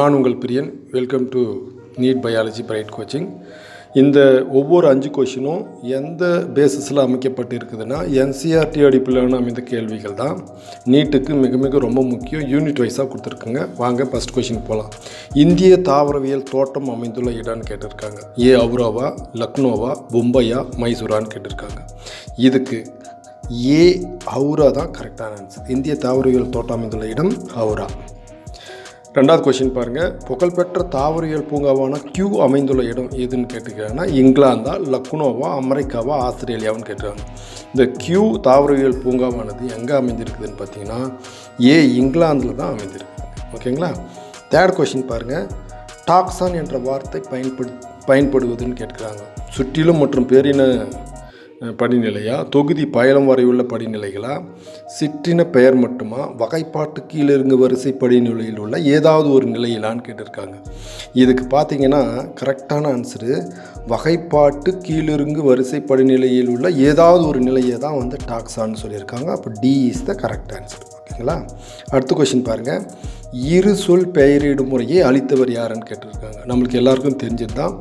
நான் உங்கள் Priyan. Welcome to NEET biology bright coaching. இந்த ஒவ்வொரு 5 கொஷினும் எந்த பேசிஸில் அமைக்கப்பட்டு இருக்குதுன்னா என்சிஆர்டி அடிப்படையிலான அமைந்த கேள்விகள் தான். நீட்டுக்கு மிக மிக ரொம்ப முக்கியம். யூனிட் வைஸாக கொடுத்துருக்குங்க. வாங்க ஃபஸ்ட் கொஷின் போகலாம். இந்திய தாவரவியல் தோட்டம் அமைந்துள்ள இடம்னு கேட்டிருக்காங்க. ஹவுராவா, லக்னோவா, மும்பையா, மைசூரான்னு கேட்டிருக்காங்க. இதுக்கு ஹவுரா தான் கரெக்டான ஆன்சர். இந்திய தாவரவியல் தோட்டம் அமைந்துள்ள இடம் ஹவுரா. ரெண்டாவது கொஷின் பாருங்கள். புகழ்பெற்ற தாவரவியல் பூங்காவான கியூ அமைந்துள்ள இடம் எதுன்னு கேட்டுக்கிறாங்கன்னா இங்கிலாந்தா, லக்னோவா, அமெரிக்காவா, ஆஸ்திரேலியாவுன்னு கேட்டுருக்காங்க. இந்த கியூ தாவரவியல் பூங்காவானது எங்கே அமைந்திருக்குதுன்னு பார்த்தீங்கன்னா இங்கிலாந்தில் தான் அமைந்திருக்கு. ஓகேங்களா. தேர்ட் கொஷின் பாருங்கள். டாக்ஸான் என்ற வார்த்தை பயன்படுவதுன்னு கேட்குறாங்க. சுற்றிலும் மற்றும் பேரின படிநிலையா, தொகுதி பயணம் வரையுள்ள படிநிலைகளா, சிற்றின பெயர் மட்டுமா, வகைப்பாட்டு கீழிறங்கு வரிசை படிநிலையில் உள்ள ஏதாவது ஒரு நிலையிலான்னு கேட்டிருக்காங்க. இதுக்கு பார்த்தீங்கன்னா கரெக்டான ஆன்சரு வகைப்பாட்டு கீழிறங்கு வரிசை படிநிலையில் உள்ள ஏதாவது ஒரு நிலையை தான் டாக்ஸான்னு சொல்லியிருக்காங்க. அப்போ D is the correct answer. ஓகேங்களா. அடுத்த கொஷின் பாருங்கள். இரு சொல் பெயரிடும் முறையை அளித்தவர் யாருன்னு கேட்டிருக்காங்க. நம்மளுக்கு எல்லாருக்கும் தெரிஞ்சது தான்.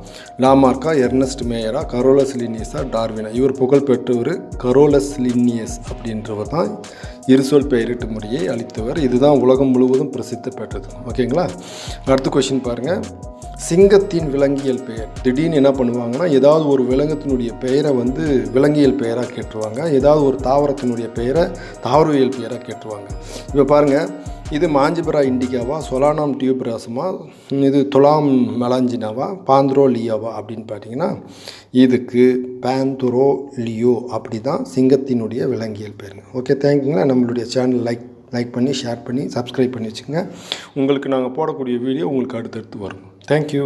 லாமார்க்கா, எர்னஸ்ட் மேயரா, கரோலஸ் லின்னியஸா, டார்வினா. இவர் புகழ்பெற்றவர் கரோலஸ் லின்னியஸ் அப்படின்றவர் தான் இருசொல் பெயரிட்டு முறையை அளித்தவர். இதுதான் உலகம் முழுவதும் பிரசித்தி பெற்றது. ஓகேங்களா. அடுத்த கொஷின் பாருங்கள். சிங்கத்தின் விலங்கியல் பெயர். திடீர்னு என்ன பண்ணுவாங்கன்னா ஏதாவது ஒரு விலங்கத்தினுடைய பெயரை விலங்கியல் பெயராக கேட்டுருவாங்க. ஏதாவது ஒரு தாவரத்தினுடைய பெயரை தாவரவியல் பெயராக கேட்டுருவாங்க. இப்போ பாருங்கள், இது மாஞ்சிபரா இண்டிகாவா, சொலானாம் டியூபராசமா, இது துலாம் மெலாஞ்சினாவா, பாந்த்ரோலியாவா அப்படின்னு பார்த்தீங்கன்னா இதுக்கு பாந்த்ரோலியோ அப்படி தான் சிங்கத்தினுடைய விலங்கியல் பெயருங்க. ஓகே, தேங்க்யூங்களா. நம்மளுடைய சேனல் லைக் பண்ணி, ஷேர் பண்ணி, சப்ஸ்கிரைப் பண்ணி வச்சுக்கோங்க. உங்களுக்கு நாங்கள் போடக்கூடிய வீடியோ உங்களுக்கு அடுத்தடுத்து வரும். தேங்க்யூ.